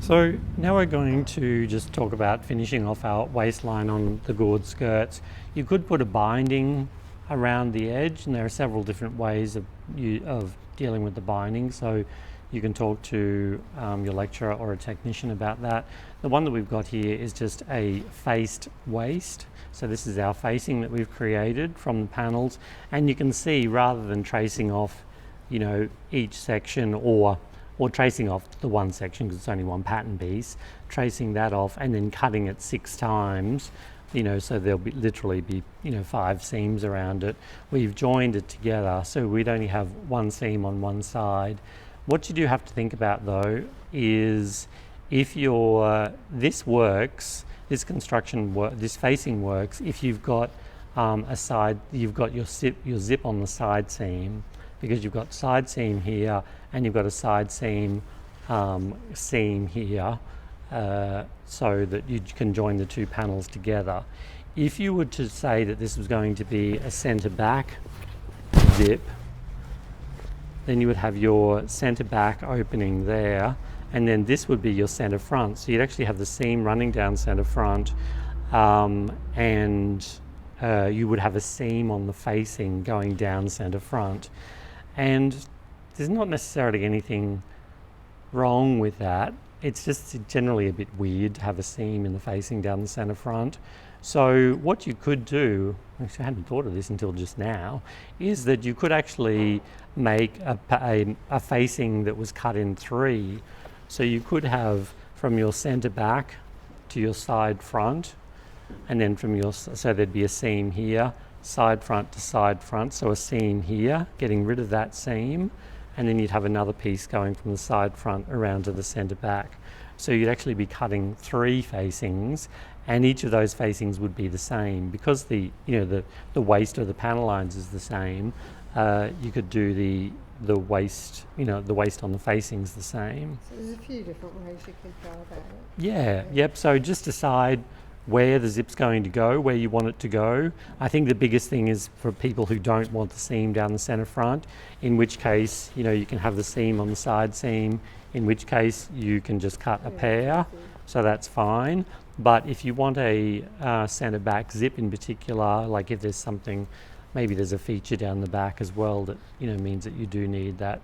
So now we're going to just talk about finishing off our waistline on the gored skirts. You could put a binding around the edge, and there are several different ways of dealing with the binding. So you can talk to your lecturer or a technician about that. The one that we've got here is just a faced waist. So this is our facing that we've created from the panels, and you can see rather than tracing off, each section or tracing off the one section because it's only one pattern piece, tracing that off and then cutting it 6 times, so there'll literally be 5 seams around it. We've joined it together so we'd only have one seam on one side. What you do have to think about though is if this facing works if you've got you've got your zip on the side seam, because you've got side seam here and you've got a side seam here, so that you can join the 2 panels together. If you were to say that this was going to be a centre back zip, then you would have your centre back opening there, and then this would be your centre front. So you'd actually have the seam running down centre front, and you would have a seam on the facing going down centre front. And there's not necessarily anything wrong with that. It's just generally a bit weird to have a seam in the facing down the centre front. So what you could do, actually I hadn't thought of this until just now, is that you could actually make a facing that was cut in 3. So you could have from your centre back to your side front, and then so there'd be a seam here, side front to side front, so a seam here, getting rid of that seam, and then you'd have another piece going from the side front around to the centre back. So you'd actually be cutting 3 facings, and each of those facings would be the same. Because the waist of the panel lines is the same, you could do the waist, the waist on the facings the same. So there's a few different ways you could go about it. Yeah, yep, so just decide where the zip's going to go, where you want it to go. I think the biggest thing is for people who don't want the seam down the centre front, in which case, you can have the seam on the side seam, in which case you can just cut a pair, so that's fine. But if you want a centre back zip in particular, like if there's something, maybe there's a feature down the back as well that means that you do need that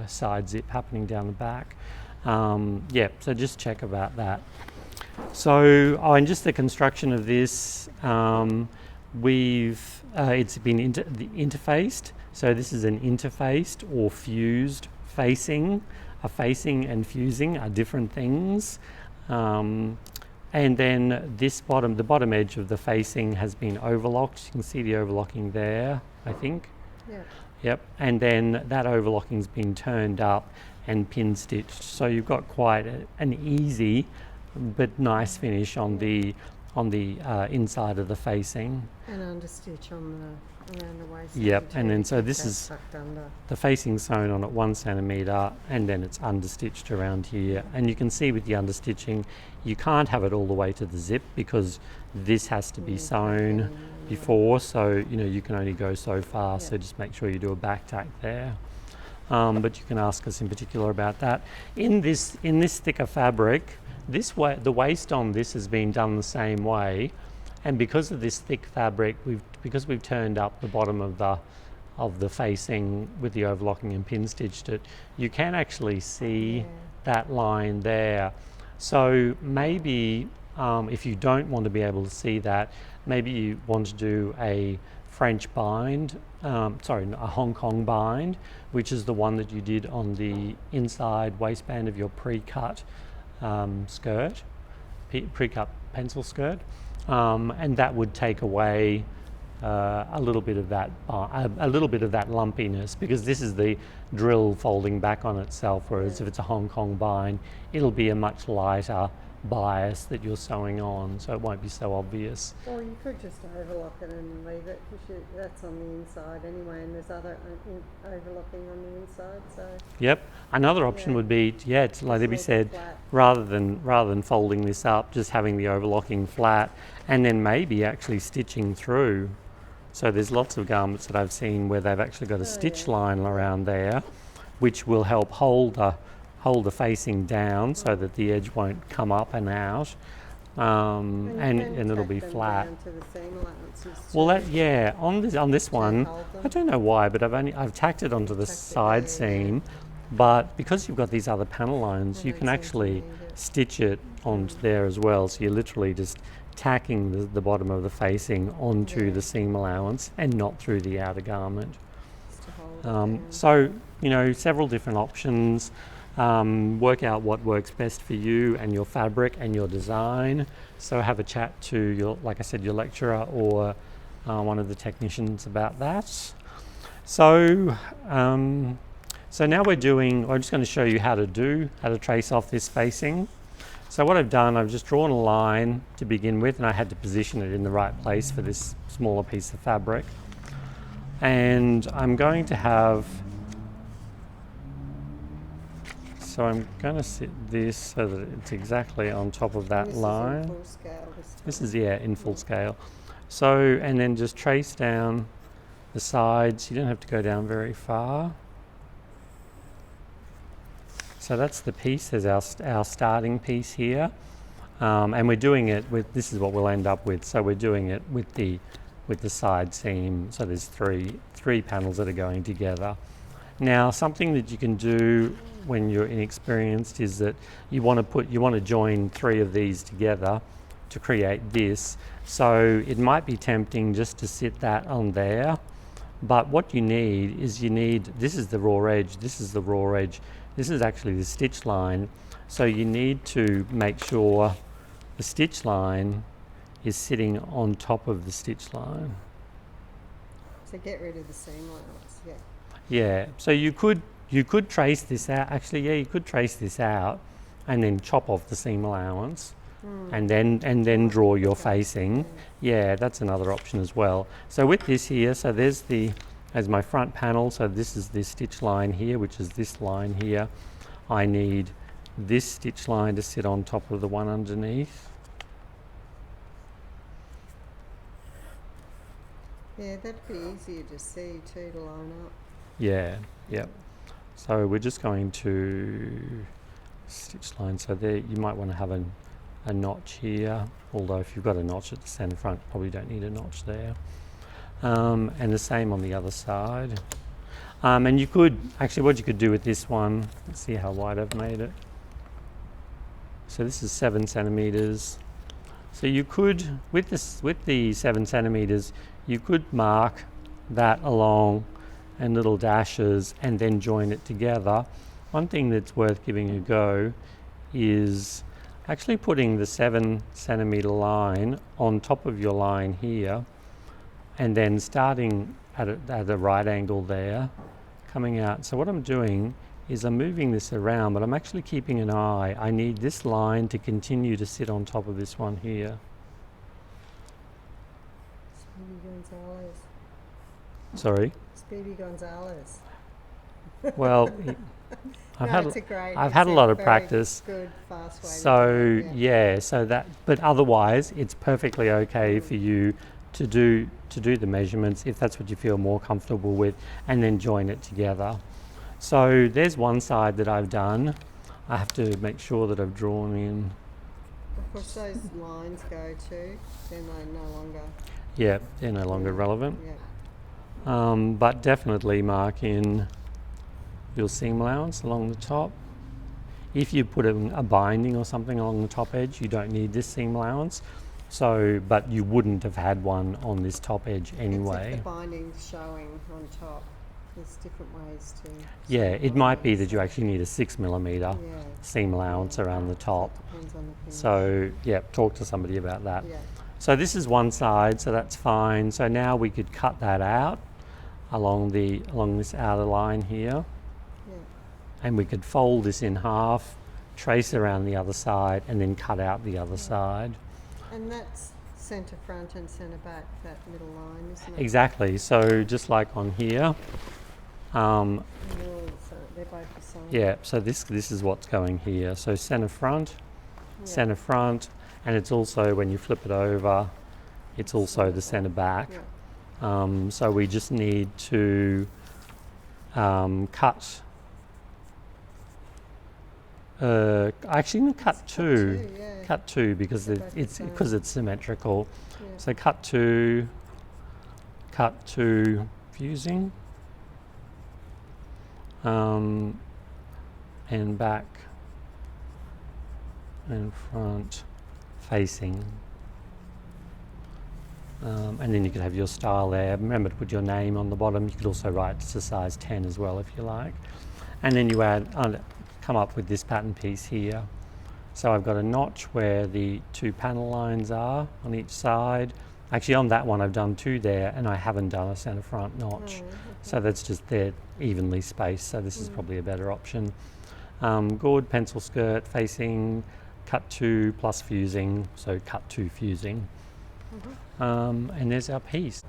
side zip happening down the back. So just check about that. So, and just the construction of this, it's been interfaced. So this is an interfaced or fused facing. A facing and fusing are different things. And then the bottom edge of the facing has been overlocked. You can see the overlocking there, I think. Yeah. Yep. And then that overlocking's been turned up and pin stitched. So you've got quite an easy but nice finish on the inside of the facing. And understitch around the waist. Yep, and then so this is under. The facing sewn on at 1 centimetre, and then it's understitched around here. And you can see with the understitching, you can't have it all the way to the zip because this has to be sewn before. So you can only go so far. Yeah. So just make sure you do a back tack there. But you can ask us in particular about that. In this thicker fabric, the waist on this has been done the same way, and because of this thick fabric, because we've turned up the bottom of the facing with the overlocking and pin stitched it, you can actually see that line there. So maybe if you don't want to be able to see that, maybe you want to do a French bind, a Hong Kong bind, which is the one that you did on the inside waistband of your pre-cut skirt, pre-cut pencil skirt, and that would take away a little bit of that lumpiness, because this is the drill folding back on itself, whereas if it's a Hong Kong bind, it'll be a much lighter bias that you're sewing on, so it won't be so obvious. Or you could just overlock it and leave it, because that's on the inside anyway, and there's other overlocking on the inside. So yep. Another option would be, it's like Debbie said, rather than folding this up, just having the overlocking flat, and then maybe actually stitching through. So there's lots of garments that I've seen where they've actually got a stitch line around there, which will help hold hold the facing down so that the edge won't come up and out, and it'll be flat. Down to the seam allowances Well, too. on this one, hold them. I don't know why, but I've tacked it onto the Tacked it side there, seam, but because you've got these other panel lines, I you don't can seem to actually need it. stitch it onto there as well. So you're literally just tacking the bottom of the facing onto Yeah. the seam allowance and not through the outer garment. Just to hold it down. So, several different options. Work out what works best for you and your fabric and your design. So have a chat to your lecturer or one of the technicians about that. So, now I'm just going to show you how to trace off this facing. So what I've done, I've just drawn a line to begin with, and I had to position it in the right place for this smaller piece of fabric. And I'm going to sit this so that it's exactly on top of that This line. is in full scale this time. This is, in full scale. So, and then just trace down the sides. You don't have to go down very far. So that's the piece. There's our starting piece here. And we're doing it with, this is what we'll end up with. So we're doing it with the side seam. So there's three panels that are going together. Now, something that you can do when you're inexperienced is that you want to join 3 of these together to create this. So it might be tempting just to sit that on there, but what you need is this is the raw edge, this is the raw edge, this is actually the stitch line. So you need to make sure the stitch line is sitting on top of the stitch line. So get rid of the seam allowance, yeah. Yeah, so you could trace this out. Actually, yeah, you could trace this out and then chop off the seam allowance and then draw your facing. Yeah, that's another option as well. So with this here, so there's my front panel. So this is this stitch line here, which is this line here. I need this stitch line to sit on top of the one underneath. Yeah, that'd be easier to see too, to line up. Yeah, yep. So we're just going to stitch line. So there, you might want to have a notch here, although if you've got a notch at the centre front, you probably don't need a notch there. And the same on the other side. And you could, actually what you could do with this one, let's see how wide I've made it. So this is 7 centimetres. So you could, with the 7 centimetres, you could mark that along and little dashes and then join it together. One thing that's worth giving a go is actually putting the 7 centimetre line on top of your line here and then starting at a right angle there, coming out. So what I'm doing is I'm moving this around, but I'm actually keeping an eye. I need this line to continue to sit on top of this one here. Speedy Gonzales. Sorry? Speedy Gonzales. Well, I've had a lot of practice. Good, fast way So to do it, yeah, so that, but otherwise it's perfectly okay for you to do the measurements if that's what you feel more comfortable with, and then join it together. So there's one side that I've done. I have to make sure that I've drawn in. Of course, those lines go too. Then they're no longer. Yeah, they're no longer relevant. Yeah. But definitely mark in your seam allowance along the top. If you put a binding or something along the top edge, you don't need this seam allowance. So, but you wouldn't have had one on this top edge anyway. Except the binding's showing on top. There's different ways to. Yeah, it might be that you so- actually need a 6mm Yeah. seam allowance around the top. Depends on the finish. So, yeah, talk to somebody about that. Yeah. So this is one side, so that's fine. So now we could cut that out along this outer line here, Yeah. and we could fold this in half, trace around the other side, and then cut out the other side. And that's centre front and centre back, that little line, isn't it? Exactly. So just like on here, And they're all the same. They're both the same. yeah. So this is what's going here. So centre front, Yeah. centre front, and it's also when you flip it over, it's also the centre back. Yeah. So we just need to cut Actually, no, cut two. Two, yeah. Cut two because Go back the it's same. because it's symmetrical. Yeah. So cut two fusing, and back and front facing. And then you could have your style there. Remember to put your name on the bottom. You could also write to size 10 as well if you like. And then you come up with this pattern piece here. So I've got a notch where the two panel lines are on each side. Actually on that one I've done two there and I haven't done a centre front notch. Oh, okay. So that's just they're evenly spaced, so this is probably a better option. Gored pencil skirt facing, cut two plus fusing, so cut two fusing. And there's our piece.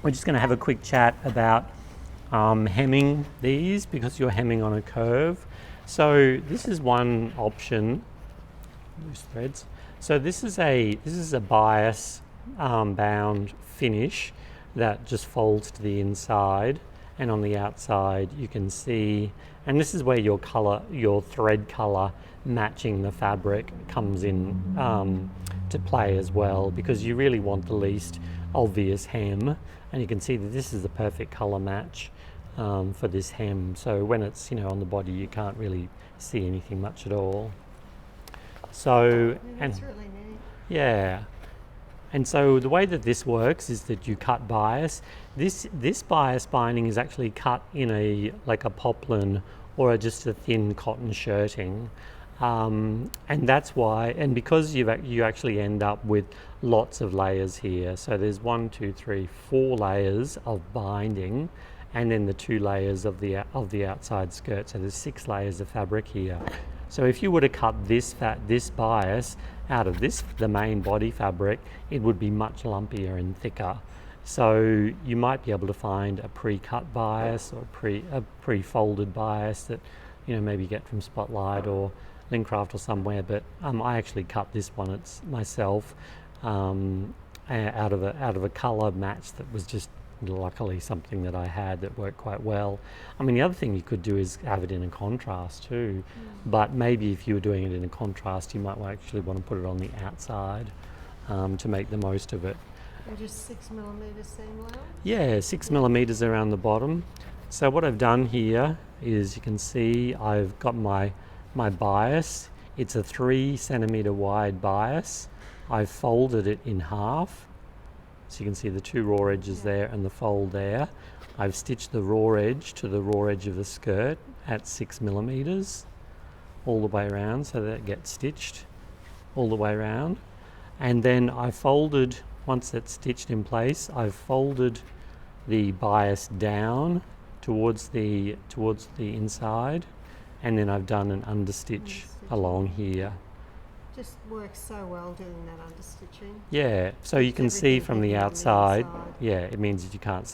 We're just going to have a quick chat about hemming these because you're hemming on a curve. So this is one option. Loose threads. So this is a bias bound finish that just folds to the inside, and on the outside you can see, and this is where your thread color matching the fabric comes in to play as well, because you really want the least obvious hem, and you can see that this is the perfect color match for this hem. So when it's on the body, you can't really see anything much at all. So That's really neat. yeah. And so the way that this works is that you cut bias. This bias binding is actually cut in like a poplin or just a thin cotton shirting. And that's why, and because you actually end up with lots of layers here. So there's 1, 2, 3, 4 layers of binding, and then the 2 layers of the outside skirt. So there's 6 layers of fabric here. So if you were to cut this bias out of the main body fabric, it would be much lumpier and thicker. So you might be able to find a pre-cut bias or a pre-folded bias that maybe get from Spotlight or Lincraft or somewhere. But I actually cut this one myself out of a color match that was just luckily something that I had that worked quite well. I mean, the other thing you could do is have it in a contrast too, but maybe if you were doing it in a contrast, you might actually want to put it on the outside to make the most of it. And just 6mm seam allowance? Yeah, 6mm around the bottom. So what I've done here is, you can see I've got my bias. It's a 3cm wide bias. I've folded it in half. So you can see the 2 raw edges there and the fold there. I've stitched the raw edge to the raw edge of the skirt at 6mm all the way around, so that it gets stitched all the way around. And then I folded, once that's stitched in place, I've folded the bias down towards the inside, and then I've done an understitch along here. Just works so well doing that understitching. Yeah, so you can see from the outside. inside. Yeah, it means that you can't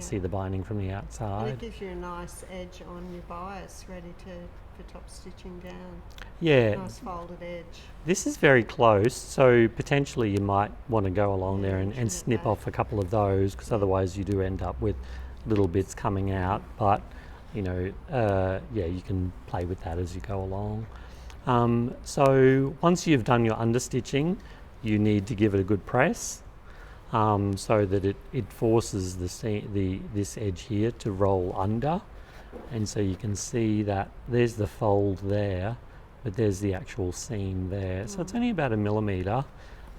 see the binding from the And outside. it gives you a nice edge on your bias, ready for top stitching down. Yeah, Nice folded edge. this is very close, so potentially you might want to go along there trim and it snip back. off a couple of those, because otherwise you do end up with little bits coming out. But you can play with that as you go along. So once you've done your understitching, you need to give it a good press, so that it forces this edge here to roll under. And so you can see that there's the fold there, but there's the actual seam there. So it's only about 1mm,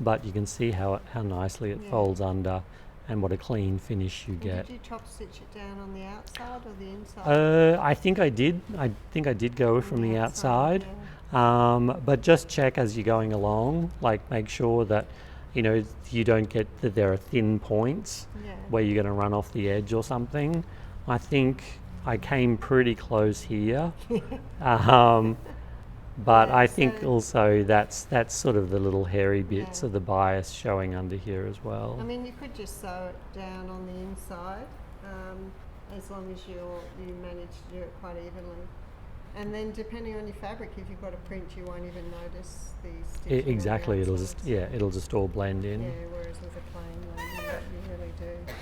but you can see how nicely it folds under, and what a clean finish you get. Did you top stitch it down on the outside or the inside? I think I did. I think I did go from the outside. Yeah. But just check as you're going along, like make sure that you don't get that there are thin points Yeah. where you're going to run off the edge or something. I think I came pretty close here, but Yeah, I think so- also that's sort of the little hairy bits Yeah. of the bias showing under here as well. I mean, you could just sew it down on the inside, as long as you manage to do it quite evenly. And then, depending on your fabric, if you've got a print, you won't even notice the stitching. on the Exactly, it'll outside. it'll just all blend in. Yeah, whereas with a plain one, you really do.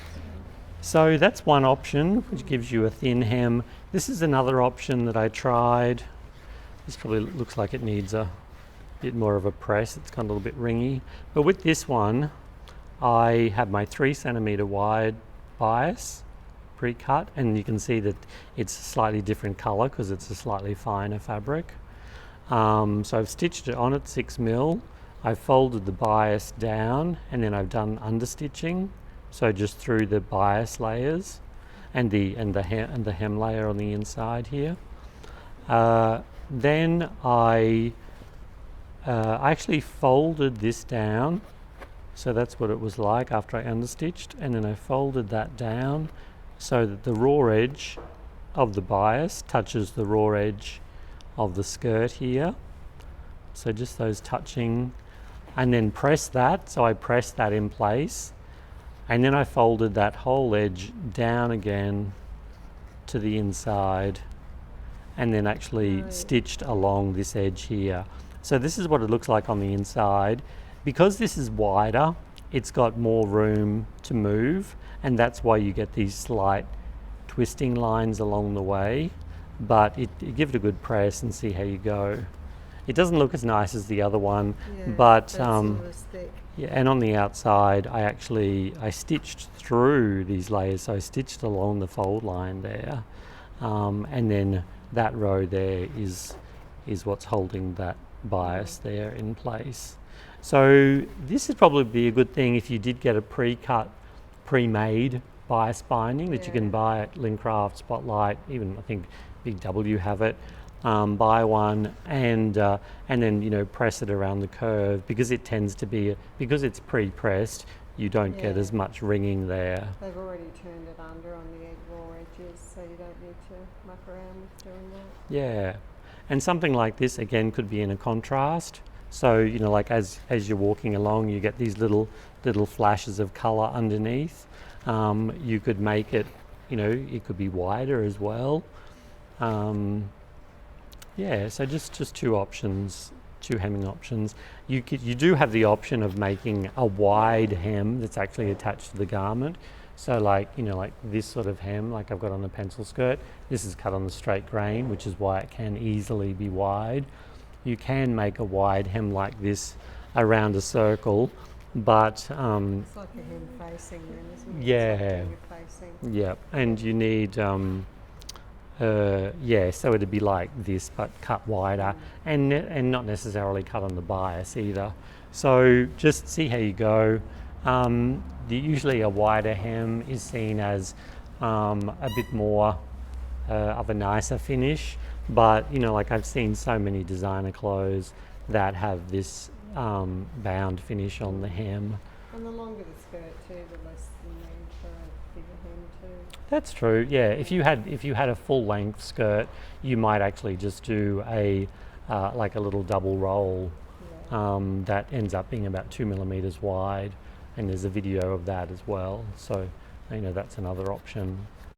So that's one option, which gives you a thin hem. This is another option that I tried. This probably looks like it needs a bit more of a press. It's kind of a little bit ringy. But with this one, I have my 3 centimetre wide bias pre-cut, and you can see that it's a slightly different colour because it's a slightly finer fabric. So I've stitched it on at 6 mil. I've folded the bias down, and then I've done understitching, so just through the bias layers and the hem layer on the inside here. Then I actually folded this down, so that's what it was like after I understitched, and then I folded that down so that the raw edge of the bias touches the raw edge of the skirt here. So just those touching, and then press that. So I pressed that in place, and then I folded that whole edge down again to the inside, and then actually stitched along this edge here. So this is what it looks like on the inside. Because this is wider, it's got more room to move, and that's why you get these slight twisting lines along the way. But you give it a good press and see how you go. It doesn't look as nice as the other one, but yeah, and on the outside I stitched through these layers, so I stitched along the fold line there, and then that row there is what's holding that bias there in place. So this would probably be a good thing if you did get a pre-cut, pre-made bias binding that you can buy at Lincraft, Spotlight, even I think Big W have it. Buy one and then press it around the curve, because it tends to be, because it's pre-pressed, you don't get as much ringing there. They've already turned it under on the raw edges, so you don't need to muck around with doing that. Yeah, and something like this again could be in a contrast. So like as you're walking along, you get these little flashes of colour underneath. You could make it, it could be wider as well. Yeah, so just 2 options, 2 hemming options. You do have the option of making a wide hem that's actually attached to the garment. So like this sort of hem, like I've got on the pencil skirt, this is cut on the straight grain, which is why it can easily be wide. You can make a wide hem like this around a circle, but it's like a hem facing then, isn't it? Yeah. It's like Yeah, and you need so it'd be like this, but cut wider, and not necessarily cut on the bias either. So just see how you go. Usually a wider hem is seen as a bit more of a nicer finish, but like I've seen so many designer clothes that have this bound finish on the hem. And the longer the skirt too, the less the need for a bigger hem too. That's true. Yeah, if you had a full length skirt, you might actually just do a like a little double roll that ends up being about 2 millimeters wide, and there's a video of that as well. So that's another option.